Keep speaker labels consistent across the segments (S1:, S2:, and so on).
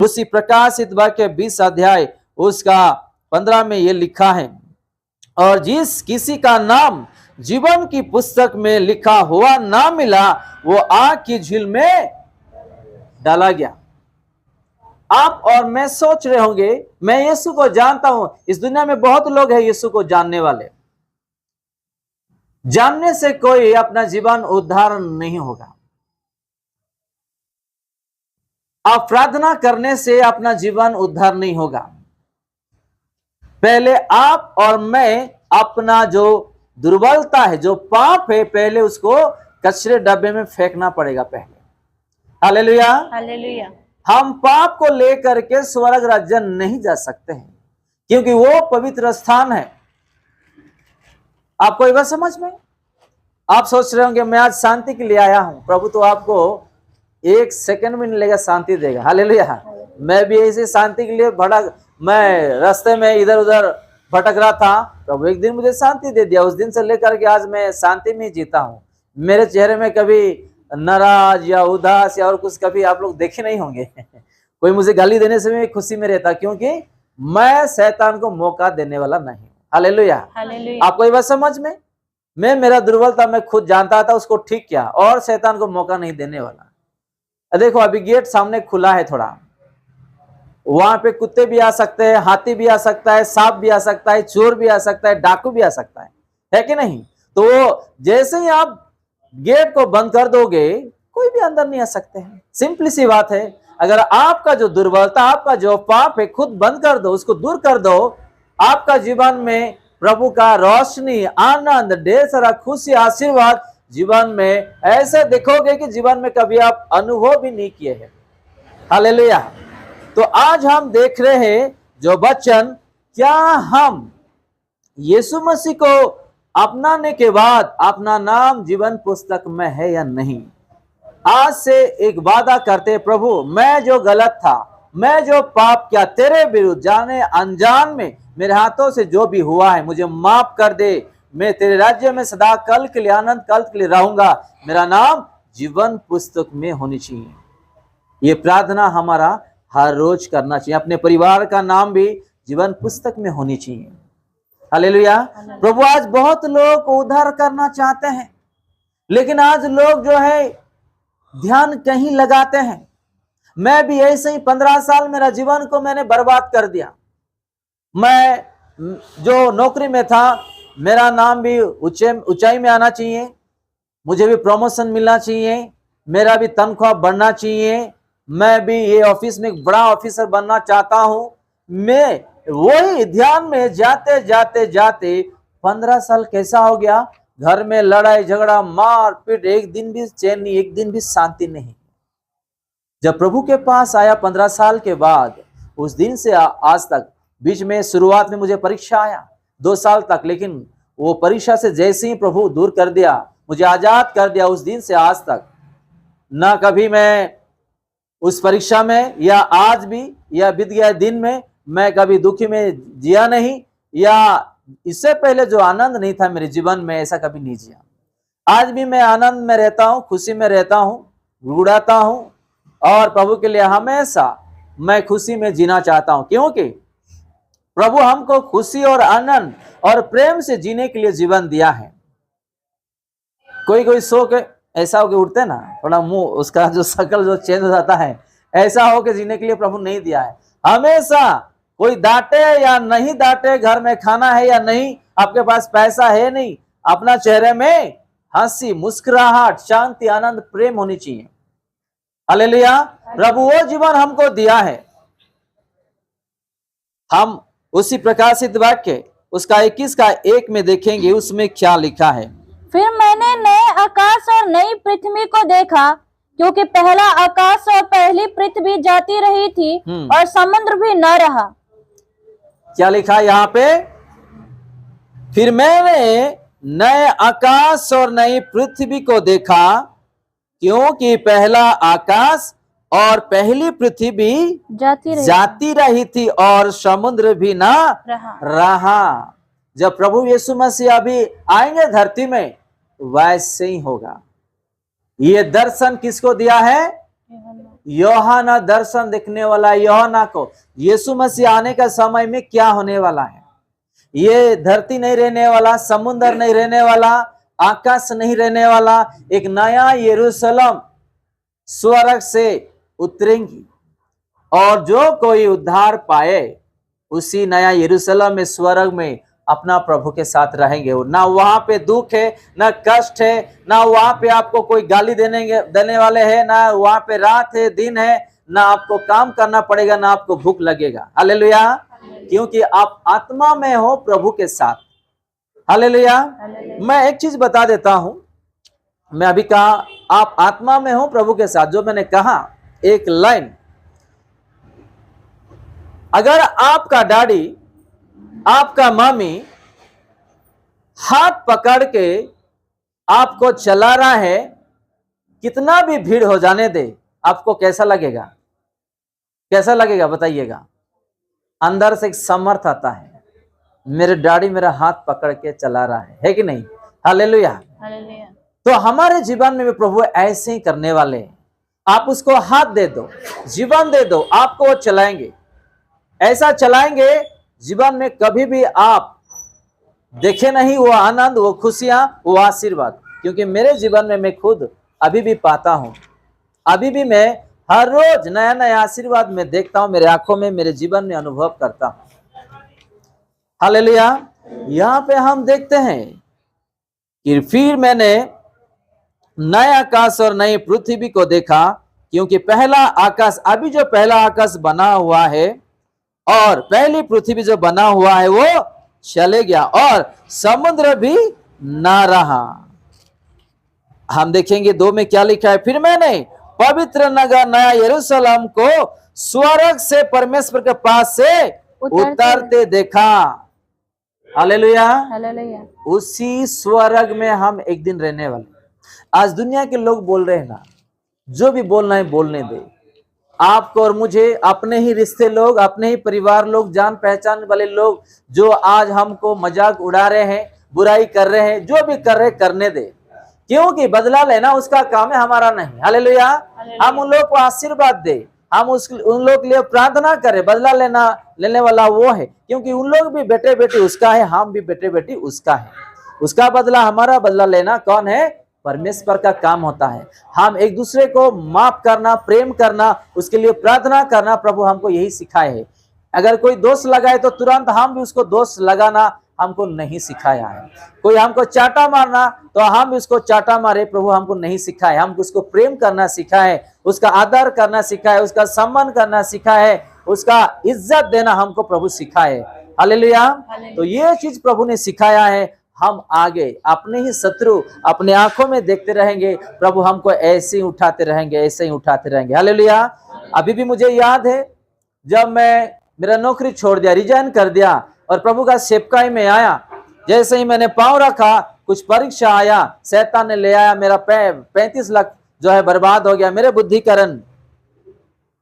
S1: उसी प्रकाशित वाक्य 20 अध्याय उसका 15 में ये लिखा है, और जिस किसी का नाम जीवन की पुस्तक में लिखा हुआ ना मिला वो आग की झील में डाला गया। आप और मैं सोच रहे होंगे, मैं यीशु को जानता हूं। इस दुनिया में बहुत लोग हैं यीशु को जानने वाले। जानने से कोई अपना जीवन उद्धार नहीं होगा। आप प्रार्थना करने से अपना जीवन उद्धार नहीं होगा। पहले आप और मैं अपना जो दुर्बलता है, जो पाप है, पहले उसको कचरे डब्बे में फेंकना पड़ेगा पहले। Hallelujah,
S2: hallelujah.
S1: हम पाप को लेकर के स्वर्ग राज्य नहीं जा सकते हैं, क्योंकि वो पवित्र स्थान है। आपको ये बात समझ में? आप सोच रहे होंगे मैं आज शांति के लिए आया हूं। प्रभु तो आपको एक सेकंड भी नहीं लेगा, शांति देगा। हालेलुया। मैं भी ऐसे शांति के लिए मैं रास्ते में इधर उधर भटक रहा था, प्रभु एक दिन मुझे शांति दे दिया। उस दिन से लेकर के आज मैं शांति में जीता हूं। मेरे चेहरे में कभी नाराज या उदास या और कुछ कभी आप लोग देखे नहीं होंगे। कोई मुझे गाली देने से भी खुशी में रहता, क्योंकि मैं शैतान को मौका देने वाला नहीं। हालेलुया। आपको ये बात समझ में? मैं मेरा दुर्बलता मैं खुद जानता था, उसको ठीक किया, और शैतान को मौका नहीं देने वाला। देखो अभी गेट सामने खुला है थोड़ा, वहां पे कुत्ते भी आ सकते हैं, हाथी भी आ सकता है, सांप भी आ सकता है, चोर भी आ सकता है, डाकू भी आ सकता है कि नहीं? तो जैसे ही आप गेट को बंद कर दोगे, कोई भी अंदर नहीं आ सकते हैं। सिंपली सी बात है। अगर आपका जो दुर्बलता, आपका जो पाप है, खुद बंद कर दो, उसको दूर कर दो, आपका जीवन में प्रभु का रोशनी, आनंद, ढेर सारा खुशी, आशीर्वाद जीवन में ऐसे देखोगे कि जीवन में कभी आप अनुभव भी नहीं किए हैं। हालेलुया। तो आज हम देख रहे हैं जो वचन, क्या हम यीशु मसीह को अपनाने के बाद अपना नाम जीवन पुस्तक में है या नहीं? आज से एक वादा करते, प्रभु मैं जो गलत था, मैं जो पाप किया तेरे विरुद्ध, जाने अनजान में मेरे हाथों से जो भी हुआ है, मुझे माफ कर दे। मैं तेरे राज्य में सदा कल के लिए, आनंद कल के लिए रहूंगा। मेरा नाम जीवन पुस्तक में होनी चाहिए। ये प्रार्थना हमारा हर रोज करना चाहिए। अपने परिवार का नाम भी जीवन पुस्तक में होनी चाहिए। हालेलुया। प्रभु आज बहुत लोग को उद्धार करना चाहते हैं, लेकिन आज लोग जो है ध्यान कहीं लगाते हैं। मैं भी ऐसे ही 15 साल मेरा जीवन को मैंने बर्बाद कर दिया। मैं जो नौकरी में था, मेरा नाम भी ऊंचाई में आना चाहिए, मुझे भी प्रमोशन मिलना चाहिए, मेरा भी तनख्वाह बढ़ना चाहिए, मैं भी ये ऑफिस में बड़ा ऑफिसर बनना चाहता हूं। मैं वही ध्यान में जाते जाते जाते 15 साल कैसा हो गया? घर में लड़ाई झगड़ा, मार पीट, एक दिन भी चैन नहीं, एक दिन भी शांति नहीं। जब प्रभु के पास आया 15 साल के बाद, उस दिन से आज तक, बीच में शुरुआत में मुझे परीक्षा आया 2 साल तक, लेकिन वो परीक्षा से जैसे ही प्रभु दूर कर दिया, मुझे आजाद कर दिया, उस दिन से आज तक ना कभी मैं उस परीक्षा में या आज भी या बीत गया दिन में मैं कभी दुखी में जिया नहीं, या इससे पहले जो आनंद नहीं था मेरे जीवन में, ऐसा कभी नहीं जिया। आज भी मैं आनंद में रहता हूं, खुशी में रहता हूं, गुड़गुड़ाता हूं, और प्रभु के लिए हमेशा मैं खुशी में जीना चाहता हूं, क्योंकि प्रभु हमको खुशी और आनंद और प्रेम से जीने के लिए जीवन दिया है। कोई कोई सो के ऐसा होके उठते ना, थोड़ा मुंह उसका जो शकल जो चेंज हो जाता है, ऐसा होके जीने के लिए प्रभु नहीं दिया है। हमेशा कोई डांटे या नहीं डांटे, घर में खाना है या नहीं, आपके पास पैसा है नहीं, अपना चेहरे में हंसी, मुस्कुराहट, शांति, आनंद, प्रेम होनी चाहिए। हालेलुया। प्रभु वो जीवन हमको दिया है। हम उसी प्रकाशित वाक्य उसका 21 का 1 में देखेंगे, उसमें क्या लिखा है।
S2: फिर मैंने नए आकाश और नई पृथ्वी को देखा, क्योंकि पहला आकाश और पहली पृथ्वी जाती रही थी और समुद्र भी न रहा।
S1: क्या लिखा यहाँ पे? फिर मैंने नए आकाश और नई पृथ्वी को देखा, क्योंकि पहला आकाश और पहली पृथ्वी जाती रही थी और समुद्र भी ना रहा। जब प्रभु यीशु मसीह अभी आएंगे धरती में, वैसे ही होगा। ये दर्शन किसको दिया है? यूहन्ना दर्शन देखने वाला यूहन्ना को यीशु मसीह आने का समय में क्या होने वाला है। ये धरती नहीं रहने वाला, समुद्र नहीं रहने वाला, आकाश नहीं रहने वाला, एक नया यरूशलेम स्वर्ग से उतरेंगी और जो कोई उद्धार पाए उसी नया यरूशलेम में स्वर्ग में अपना प्रभु के साथ रहेंगे। ना वहां पे दुख है, ना कष्ट है, ना वहां पे आपको कोई गाली देने वाले हैं, ना वहां पे रात है दिन है, ना आपको काम करना पड़ेगा, ना आपको भूख लगेगा। हालेलुया, क्योंकि आप आत्मा में हो प्रभु के साथ। हालेलुया। मैं एक चीज बता देता हूं, मैं अभी कहा आप आत्मा में हो प्रभु के साथ, जो मैंने कहा एक लाइन, अगर आपका डैडी आपका मम्मी हाथ पकड़ के आपको चला रहा है, कितना भी भीड़ हो जाने दे, आपको कैसा लगेगा? कैसा लगेगा बताइएगा? अंदर से एक समर्थ आता है, मेरे डैडी मेरा हाथ पकड़ के चला रहा है कि नहीं? हालेलुया। तो हमारे जीवन में भी प्रभु ऐसे ही करने वाले हैं। आप उसको हाथ दे दो, जीवन दे दो, आपको वो चलाएंगे, ऐसा चलाएंगे जीवन में कभी भी आप देखे नहीं वो आनंद, वो खुशियां, वो आशीर्वाद। क्योंकि मेरे जीवन में मैं खुद अभी भी पाता हूं, अभी भी मैं हर रोज नया नया आशीर्वाद में देखता हूं, मेरे आंखों में, मेरे जीवन में अनुभव करता हूं। हालेलुया। यहां पे हम देखते हैं कि फिर मैंने नए आकाश और नई पृथ्वी को देखा, क्योंकि पहला आकाश, अभी जो पहला आकाश बना हुआ है और पहली पृथ्वी जो बना हुआ है वो चले गया और समुद्र भी ना रहा। हम देखेंगे 2 में क्या लिखा है, फिर मैंने पवित्र नगर नया यरूशलेम को स्वर्ग से परमेश्वर के पास से उतरते देखा। हालेलुया। उसी स्वर्ग में हम एक दिन रहने वाले। आज दुनिया के लोग बोल रहे हैं ना, जो भी बोलना है बोलने दे। आपको और मुझे अपने ही रिश्ते लोग, अपने ही परिवार लोग, जान पहचान वाले लोग जो आज हमको मजाक उड़ा रहे हैं, बुराई कर रहे हैं, जो भी कर रहे करने दे, क्योंकि बदला लेना उसका काम है, हमारा नहीं। हालेलुया। हम उन लोग को आशीर्वाद दे, हम उन लोग के लिए प्रार्थना करें, बदला लेने वाला वो है, क्योंकि उन लोग भी बेटे बेटी उसका है, हम भी बेटे बेटी उसका है। उसका बदला, हमारा बदला लेना कौन है? परमेश्वर का काम होता है। हम एक दूसरे को माफ करना, प्रेम करना, उसके लिए प्रार्थना करना, प्रभु हमको यही सिखाए है। अगर कोई दोष लगाए तो तुरंत हम भी उसको दोष लगाना हमको नहीं सिखाया है। कोई हमको चाटा मारना तो हम भी उसको चाटा मारे, प्रभु हमको नहीं सिखाए। हमको उसको प्रेम करना सिखाए, उसका आदर करना सिखाए, उसका सम्मान करना सिखाए, उसका इज्जत देना हमको प्रभु सिखाए। हालेलुया। तो ये चीज प्रभु ने सिखाया है। हम आगे अपने ही शत्रु अपने आंखों में देखते रहेंगे, प्रभु हमको ऐसे ही उठाते रहेंगे, ऐसे ही उठाते रहेंगे। हालेलुया। अभी भी मुझे याद है जब मैं मेरा नौकरी छोड़ दिया, रिजाइन कर दिया और प्रभु का सेवकाई में आया, जैसे ही मैंने पांव रखा कुछ परीक्षा आया, शैतान ने ले आया, मेरा 35 लाख जो है बर्बाद हो गया, मेरे बुद्धिकरण।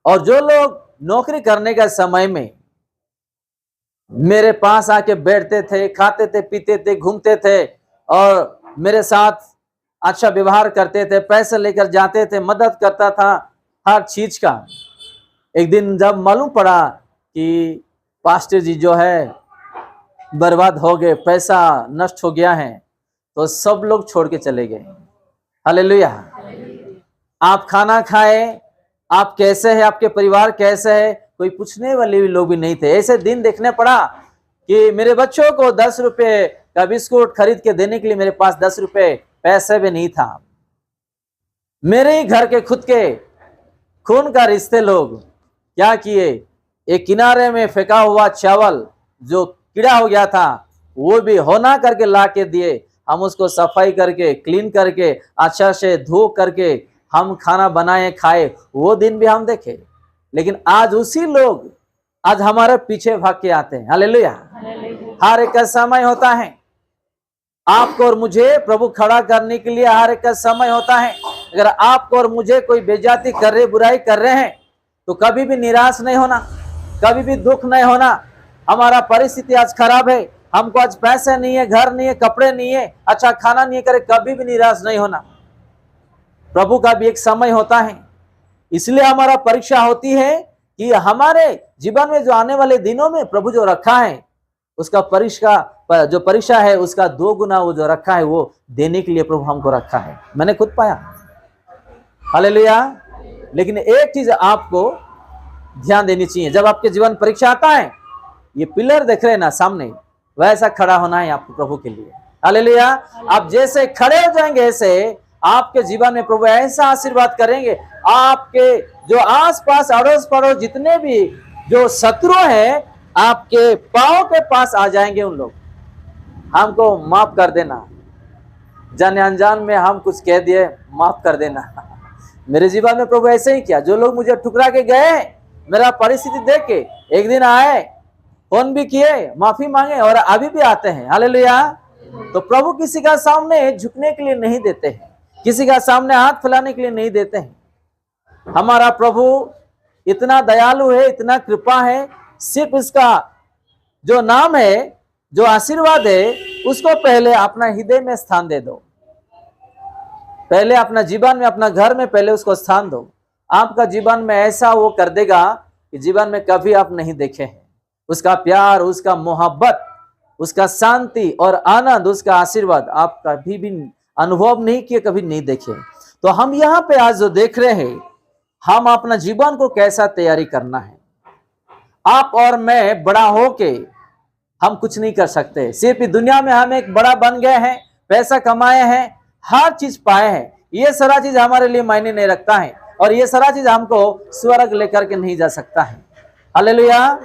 S1: और जो लोग नौकरी करने के समय में मेरे पास आके बैठते थे, खाते थे, पीते थे, घूमते थे और मेरे साथ अच्छा व्यवहार करते थे, पैसे लेकर जाते थे, मदद करता था हर चीज का, एक दिन जब मालूम पड़ा कि पास्टर जी जो है बर्बाद हो गए, पैसा नष्ट हो गया है, तो सब लोग छोड़ के चले गए। हालेलुया। आप खाना खाए, आप कैसे हैं, आपके परिवार कैसे है, कोई पूछने वाले भी लोग भी नहीं थे। ऐसे दिन देखने पड़ा कि मेरे बच्चों को 10 रुपए का बिस्कुट खरीद के देने के लिए मेरे पास 10 रुपए पैसे भी नहीं था। मेरे ही घर के खुद के खून का रिश्ते लोग क्या किए, एक किनारे में फेंका हुआ चावल जो कीड़ा हो गया था वो भी होना करके ला के दिए। हम उसको सफाई करके, क्लीन करके, अच्छा से धो करके हम खाना बनाए, खाए। वो दिन भी हम देखे। लेकिन आज उसी लोग आज हमारे पीछे भाग के आते हैं। हालेलुया। हर एक का समय होता है, आपको और मुझे प्रभु खड़ा करने के लिए हर एक का समय होता है। अगर आपको और मुझे कोई बेइज्जती कर रहे, बुराई कर रहे हैं, तो कभी भी निराश नहीं होना, कभी भी दुख नहीं होना। हमारा परिस्थिति आज खराब है, हमको आज पैसे नहीं है, घर नहीं है, कपड़े नहीं है, अच्छा खाना नहीं है, करे, कभी भी निराश नहीं होना। प्रभु का भी एक समय होता है। इसलिए हमारा परीक्षा होती है कि हमारे जीवन में जो आने वाले दिनों में प्रभु जो रखा है उसका जो परीक्षा है उसका 2 गुना वो जो रखा है वो देने के लिए प्रभु हमको रखा है। मैंने खुद पाया। हालेलुया। लेकिन एक चीज आपको ध्यान देनी चाहिए, जब आपके जीवन परीक्षा आता है, ये पिलर देख रहे हैं ना सामने, वैसा खड़ा होना है आपको प्रभु के लिए। हालेलुया। आप जैसे खड़े हो जाएंगे ऐसे आपके जीवन में प्रभु ऐसा आशीर्वाद करेंगे। आपके जो आसपास अड़ोस पड़ोस जितने भी जो शत्रु हैं आपके पांव के पास आ जाएंगे। उन लोग हमको माफ कर देना, जाने अनजान में हम कुछ कह दिए, माफ कर देना। मेरे जीवन में प्रभु ऐसे ही किया। जो लोग मुझे ठुकरा के गए, मेरा परिस्थिति देख के एक दिन आए, फोन भी किए, माफी मांगे और अभी भी आते हैं। हालेलुया। तो प्रभु किसी का सामने झुकने के लिए नहीं देते हैं, किसी का सामने हाथ फैलाने के लिए नहीं देते हैं। हमारा प्रभु इतना दयालु है, इतना कृपा है। सिर्फ इसका जो नाम है, जो आशीर्वाद है, उसको पहले अपना हृदय में स्थान दे दो। पहले अपना जीवन में, अपना घर में पहले उसको स्थान दो। आपका जीवन में ऐसा वो कर देगा कि जीवन में कभी आप नहीं देखे हैं उसका प्यार, उसका मोहब्बत, उसका शांति और आनंद, उसका आशीर्वाद आप कभी भी अनुभव नहीं किए, कभी नहीं देखे। तो हम यहाँ पे आज जो देख रहे हैं, हम अपना जीवन को कैसा तैयारी करना है। आप और मैं बड़ा होके हम कुछ नहीं कर सकते। सिर्फ दुनिया में हम एक बड़ा बन गए हैं, पैसा कमाए हैं, हर चीज पाए हैं, ये सारा चीज हमारे लिए मायने नहीं रखता है और ये सारा चीज हमको स्वर्ग लेकर के नहीं जा सकता है। हालेलुया।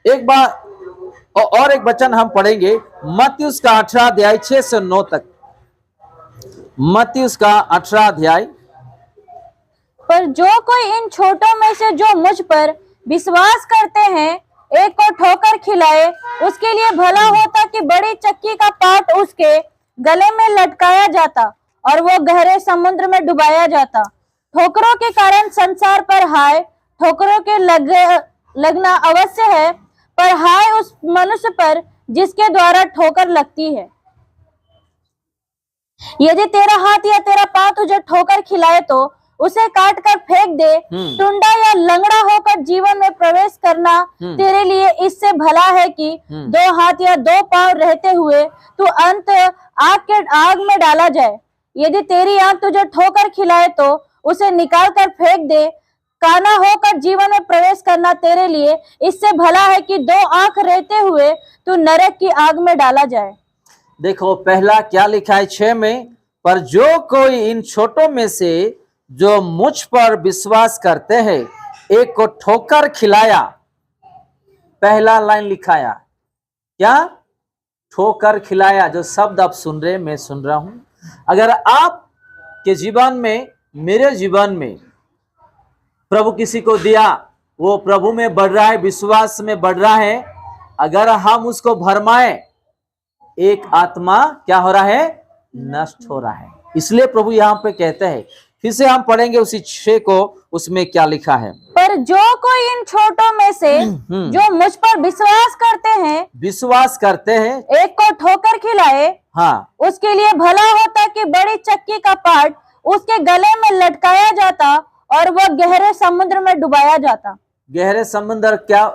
S1: एक बार और एक वचन हम पढ़ेंगे, मत्ती उसका 18 अध्याय 6 से 9 तक। मत्ती उसका 18 अध्याय।
S2: पर जो कोई इन छोटों में से जो मुझ पर विश्वास करते हैं एक को ठोकर खिलाए, उसके लिए भला होता कि बड़ी चक्की का पाट उसके गले में लटकाया जाता और वो गहरे समुद्र में डुबाया जाता। ठोकरों के कारण संसार पर हाय, ठोकरों के लगना अवश्य है, पर हाय उस मनुष्य पर जिसके द्वारा ठोकर लगती है। यदि तेरा हाथ या तेरा पांव तुझे ठोकर खिलाए तो उसे काट कर फेंक दे। टुंडा या लंगड़ा होकर जीवन में प्रवेश करना तेरे लिए इससे भला है कि 2 हाथ या 2 पांव रहते हुए तू अंत आग में डाला जाए। यदि तेरी आंख तुझे ठोकर खिलाए तो उसे निकाल कर फेंक दे। काना होकर जीवन में प्रवेश करना तेरे लिए इससे भला है कि 2 आंख रहते हुए तू नरक की आग में डाला जाए।
S1: देखो पहला क्या लिखा है 6 में, पर जो कोई इन छोटों में से जो मुझ पर विश्वास करते हैं एक को ठोकर खिलाया। पहला लाइन लिखाया क्या? ठोकर खिलाया। जो शब्द आप सुन रहे, मैं सुन रहा हूं। अगर आप के जीवन में, मेरे जीवन में प्रभु किसी को दिया, वो प्रभु में बढ़ रहा है, विश्वास में बढ़ रहा है, अगर हम उसको भरमाए, एक आत्मा क्या हो रहा है? नष्ट हो रहा है। इसलिए प्रभु यहाँ पे कहते हैं, फिर से हम पढ़ेंगे उसी 6 को, उसमें क्या लिखा है।
S2: पर जो कोई इन छोटों में से जो मुझ पर विश्वास करते हैं एक को ठोकर खिलाए,
S1: हाँ,
S2: उसके लिए भला होता कि बड़ी चक्की का पाट उसके गले में लटकाया जाता और वह गहरे समुद्र में डुबाया जाता।
S1: गहरे समुद्र क्या,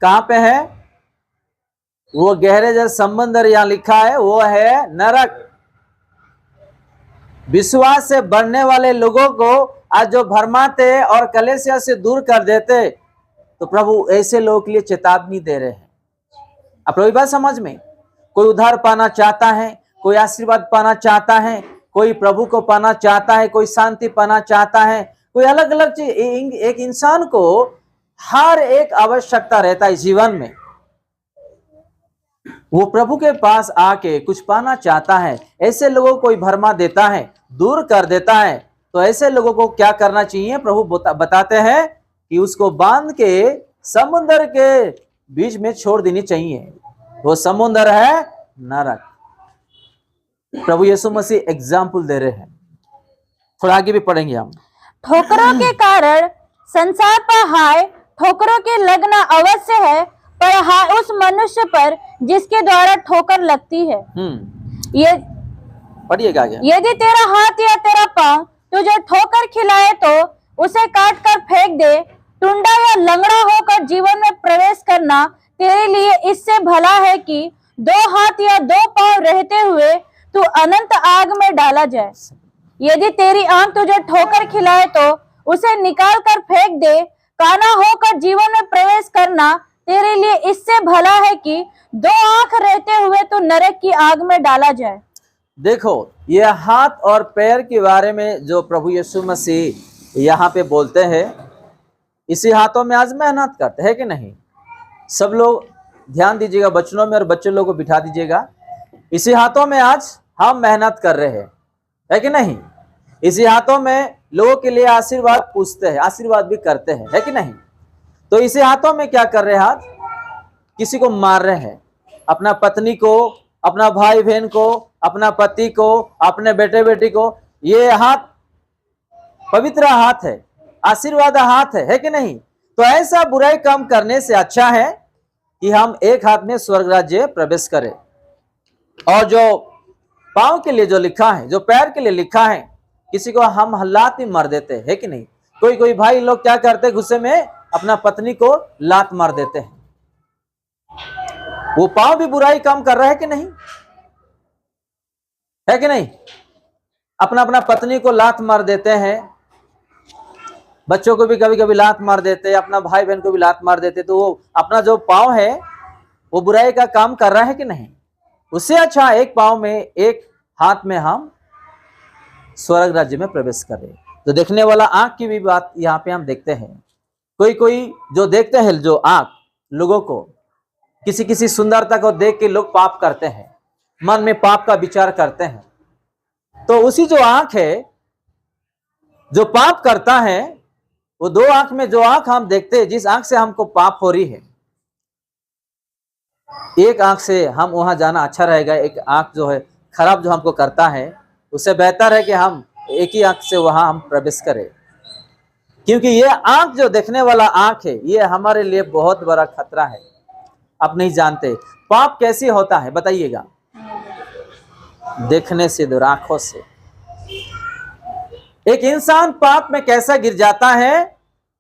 S1: कहाँ पे है? वो गहरे जो समुद्र यहाँ लिखा है वो है नरक। विश्वास से बढ़ने वाले लोगों को आज जो भरमाते और कलेसिया से दूर कर देते, तो प्रभु ऐसे लोगों के लिए चेतावनी दे रहे हैं। अब प्रभु बात समझ में, कोई उद्धार पाना चाहता है, कोई आशीर्वाद पाना चाहता है, कोई प्रभु को पाना चाहता है, कोई शांति पाना चाहता है, कोई अलग अलग चीज। एक इंसान को हर एक आवश्यकता रहता है जीवन में, वो प्रभु के पास आके कुछ पाना चाहता है। ऐसे लोगों को कोई भरमा देता है, दूर कर देता है, तो ऐसे लोगों को क्या करना चाहिए? प्रभु बताते हैं कि उसको बांध के समुद्र के बीच में छोड़ देनी चाहिए। वो समुद्र है नरक। प्रभु यीशु मसीह एग्जाम्पल दे रहे हैं। थोड़ा आगे भी पढ़ेंगे हम।
S2: ठोकरों के कारण संसार पर हाय, ठोकरों के लगना अवश्य है, पर हाय उस मनुष्य पर जिसके द्वारा ठोकर लगती है। ये पढ़िएगा। यदि तेरा हाथ या तेरा पांव तुझे ठोकर खिलाए तो उसे काट कर फेंक दे। टुंडा या लंगड़ा होकर जीवन में प्रवेश करना तेरे लिए इससे भला है कि 2 हाथ या 2 पांव रहते हुए तू अनंत आग में डाला जाए। यदि तेरी आंख तुझे ठोकर खिलाए तो उसे निकाल कर फेंक दे। काना होकर जीवन में प्रवेश करना तेरे लिए इससे भला है कि 2 आंख रहते हुए तू नरक की आग में डाला जाए।
S1: देखो, ये हाथ और पैर के बारे में जो प्रभु यीशु मसीह यहाँ पे बोलते हैं, इसी हाथों में आज मेहनत करते हैं कि नहीं। सब लोग ध्यान दीजिएगा बच्चों में, और बच्चे लोगों को बिठा दीजिएगा। इसी हाथों में आज हम मेहनत कर रहे हैं, है कि नहीं। इसी हाथों में लोगों के लिए आशीर्वाद पूछते हैं, आशीर्वाद भी करते हैं, है कि नहीं। तो इसी हाथों में क्या कर रहे हैं, आज किसी को मार रहे हैं, अपना पत्नी को, अपना भाई बहन को, अपना पति को, अपने बेटे बेटी को। ये हाथ पवित्र हाथ है, आशीर्वाद हाथ है कि नहीं। तो ऐसा बुराई काम करने से अच्छा है कि हम एक हाथ में स्वर्ग राज्य प्रवेश करें। और जो पांव के लिए जो लिखा है, जो पैर के लिए लिखा है, किसी को हम लात ही मार देते हैं, है कि नहीं। कोई कोई भाई लोग क्या करते हैं, गुस्से में अपना पत्नी को लात मार देते हैं। वो पांव भी बुराई काम कर रहा है कि नहीं, है कि नहीं। अपना अपना पत्नी को लात मार देते हैं, बच्चों को भी कभी कभी लात मार देते हैं, अपना भाई बहन को भी लात मार देते। तो वो अपना जो पांव है वो बुराई का काम कर रहा है कि नहीं। उससे अच्छा एक पांव में, एक हाथ में हम स्वर्ग राज्य में प्रवेश करें। तो देखने वाला आंख की भी बात यहाँ पे हम देखते हैं। कोई कोई जो देखते हैं, जो आंख लोगों को, किसी किसी सुंदरता को देख के लोग पाप करते हैं, मन में पाप का विचार करते हैं। तो उसी जो आंख है जो पाप करता है, वो 2 आंख में जो आंख हम देखते हैं, जिस आंख से हमको पाप हो रही है, एक आंख से हम वहां जाना अच्छा रहेगा। एक आंख जो है खराब जो हमको करता है, उससे बेहतर है कि हम एक ही आंख से वहां हम प्रवेश करें। क्योंकि ये आंख जो देखने वाला आंख है, ये हमारे लिए बहुत बड़ा खतरा है। आप नहीं जानते पाप कैसे होता है, बताइएगा। देखने से, दूर आंखों से। एक इंसान पाप में कैसा गिर जाता है,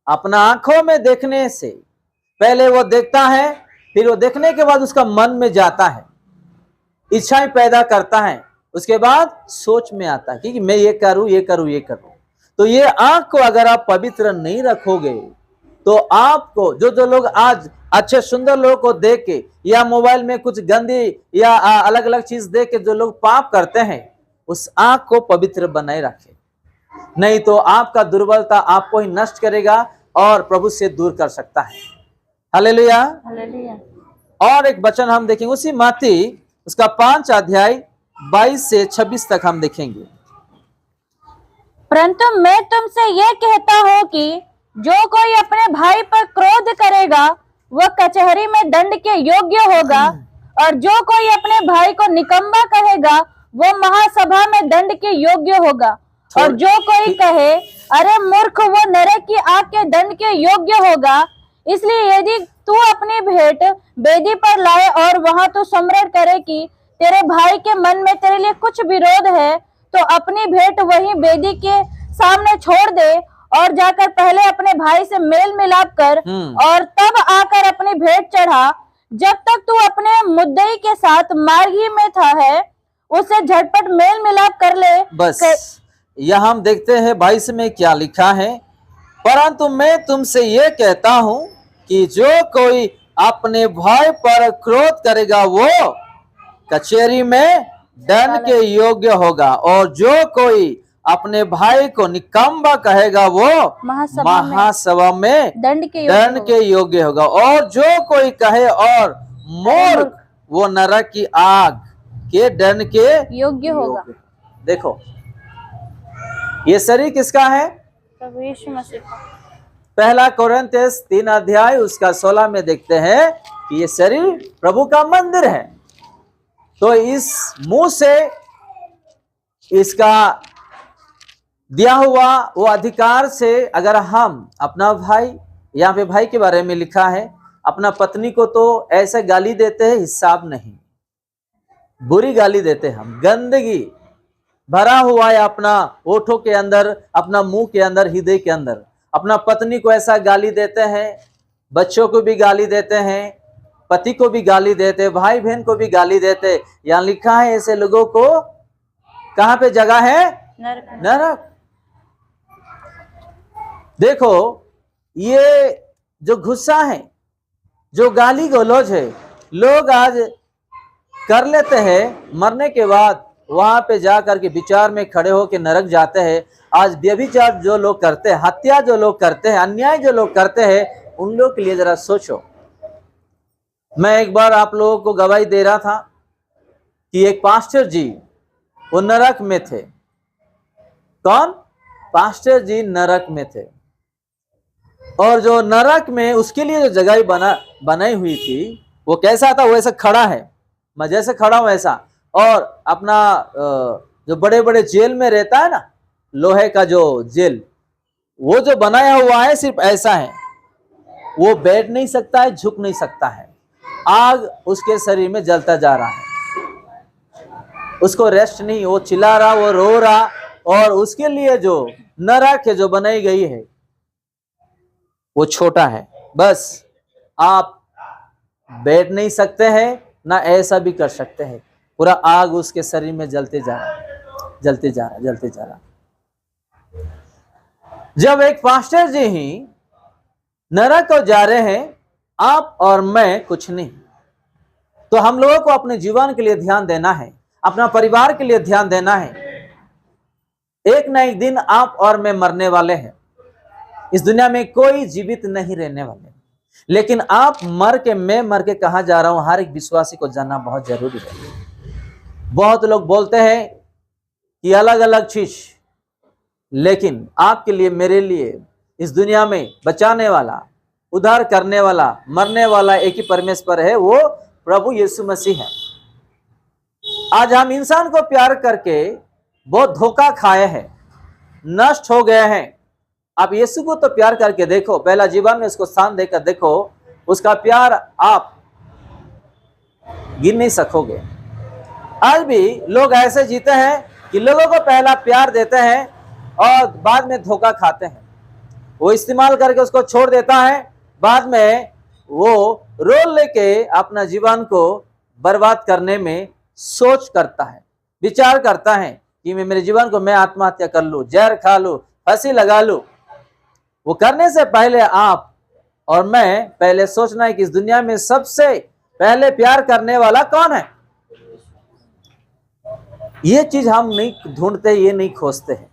S1: अपना आंखों में देखने से। पहले वो देखता है, फिर वो देखने के बाद उसका मन में जाता है, इच्छाएं पैदा करता है, उसके बाद सोच में आता है कि मैं ये करूं, ये करूं, ये करूं। तो ये आंख को अगर आप पवित्र नहीं रखोगे, तो आपको जो लोग आज अच्छे सुंदर लोगों को देख के, या मोबाइल में कुछ गंदी या अलग अलग चीज देख के जो लोग पाप करते हैं, उस आंख को पवित्र बनाए रखें। नहीं तो आपका दुर्बलता आपको ही नष्ट करेगा और प्रभु से दूर कर सकता है। Hallelujah,
S2: hallelujah.
S1: और एक वचन हम देखेंगे उसी मत्ती उसका 5 अध्याय 22 से 26 तक हम देखेंगे।
S2: परंतु मैं तुमसे यह कहता हूँ कि जो कोई अपने भाई पर क्रोध करेगा वह कचहरी में दंड के योग्य होगा, और जो कोई अपने भाई को निकम्मा कहेगा वह महासभा में दंड के योग्य होगा। और जो कोई कहे अरे मूर्ख, वो नरक की आग के दंड के योग्य होगा। इसलिए यदि तू अपनी भेंट वेदी पर लाए और वहां तू स्मरण करे कि तेरे भाई के मन में तेरे लिए कुछ विरोध है, तो अपनी भेंट वही वेदी के सामने छोड़ दे और जाकर पहले अपने भाई से मेल मिलाप कर और तब आकर अपनी भेंट चढ़ा। जब तक तू अपने मुद्दई के साथ मार्ग ही में था है, उससे झटपट मेल मिलाप कर ले।
S1: बस यहाँ हम देखते हैं 22 में क्या लिखा है। परंतु मैं तुमसे ये कहता हूं कि जो कोई अपने भाई पर क्रोध करेगा वो कचहरी में दंड के योग्य होगा, और जो कोई अपने भाई को निकम्मा कहेगा वो महासभा में दंड के योग्य होगा। और जो कोई कहे और मूर्ख, वो नरक की आग के दंड के योग्य होगा। देखो, ये शरीर किसका है?
S2: प्रभु यीशु मसीह का।
S1: पहला कोरिन्थियस 3 अध्याय उसका 16 में देखते हैं कि ये शरीर प्रभु का मंदिर है। तो इस मुंह से इसका दिया हुआ वो अधिकार से अगर हम अपना भाई, यहाँ पे भाई के बारे में लिखा है, अपना पत्नी को तो ऐसे गाली देते हैं हिसाब नहीं, बुरी गाली देते हैं हम, गंदगी भरा हुआ है अपना ओठों के अंदर, अपना मुंह के अंदर, हृदय के अंदर। अपना पत्नी को ऐसा गाली देते हैं, बच्चों को भी गाली देते हैं, पति को भी गाली देते, भाई बहन को भी गाली देते। यहाँ लिखा है ऐसे लोगों को कहां पे जगह है? नरक। देखो ये जो गुस्सा है, जो गाली गलौज है, लोग आज कर लेते हैं, मरने के बाद वहां पे जाकर के विचार में खड़े होकर नरक जाते हैं। आज व्यभिचार जो लोग करते हैं, हत्या जो लोग करते हैं, अन्याय जो लोग करते हैं, उन लोग के लिए जरा सोचो। मैं एक बार आप लोगों को गवाही दे रहा था कि एक पास्टर जी वो नरक में थे। कौन? पास्टर जी नरक में थे। और जो नरक में उसके लिए जो जगह बनाई हुई थी, वो कैसा था? वो ऐसा खड़ा है, मैं जैसे खड़ा हूं ऐसा, और अपना जो बड़े बड़े जेल में रहता है ना, लोहे का जो जेल, वो जो बनाया हुआ है सिर्फ ऐसा है, वो बैठ नहीं सकता है, झुक नहीं सकता है। आग उसके शरीर में जलता जा रहा है, उसको रेस्ट नहीं, वो चिल्ला रहा, वो रो रहा। और उसके लिए जो नरक है जो बनाई गई है वो छोटा है, बस आप बैठ नहीं सकते हैं, ना ऐसा भी कर सकते हैं। पूरा आग उसके शरीर में जलते जा रहा, जलते जा रहा, जलते जा रहा। जब एक पास्टर जी ही नरक को जा रहे हैं, आप और मैं कुछ नहीं, तो हम लोगों को अपने जीवन के लिए ध्यान देना है, अपना परिवार के लिए ध्यान देना है। एक न एक दिन आप और मैं मरने वाले हैं। इस दुनिया में कोई जीवित नहीं रहने वाले, लेकिन आप मर के, मैं मर के कहां जा रहा हूं, हर एक विश्वासी को जानना बहुत जरूरी है। बहुत लोग बोलते हैं कि अलग अलग चीज, लेकिन आपके लिए, मेरे लिए इस दुनिया में बचाने वाला, उद्धार करने वाला, मरने वाला एक ही परमेश्वर है, वो प्रभु यीशु मसीह है। आज हम इंसान को प्यार करके बहुत धोखा खाए हैं, नष्ट हो गए हैं। आप यीशु को तो प्यार करके देखो, पहला जीवन में उसको स्थान देकर देखो, उसका प्यार आप गिन नहीं सकोगे। आज भी लोग ऐसे जीते हैं कि लोगों को पहला प्यार देते हैं और बाद में धोखा खाते हैं। वो इस्तेमाल करके उसको छोड़ देता है, बाद में वो रोल लेके अपना जीवन को बर्बाद करने में सोच करता है, विचार करता है कि मैं मेरे जीवन को मैं आत्महत्या कर लूं, जहर खा लूं, फांसी लगा लूं। वो करने से पहले आप और मैं पहले सोचना है कि इस दुनिया में सबसे पहले प्यार करने वाला कौन है। ये चीज हम नहीं ढूंढते, ये नहीं खोजते हैं।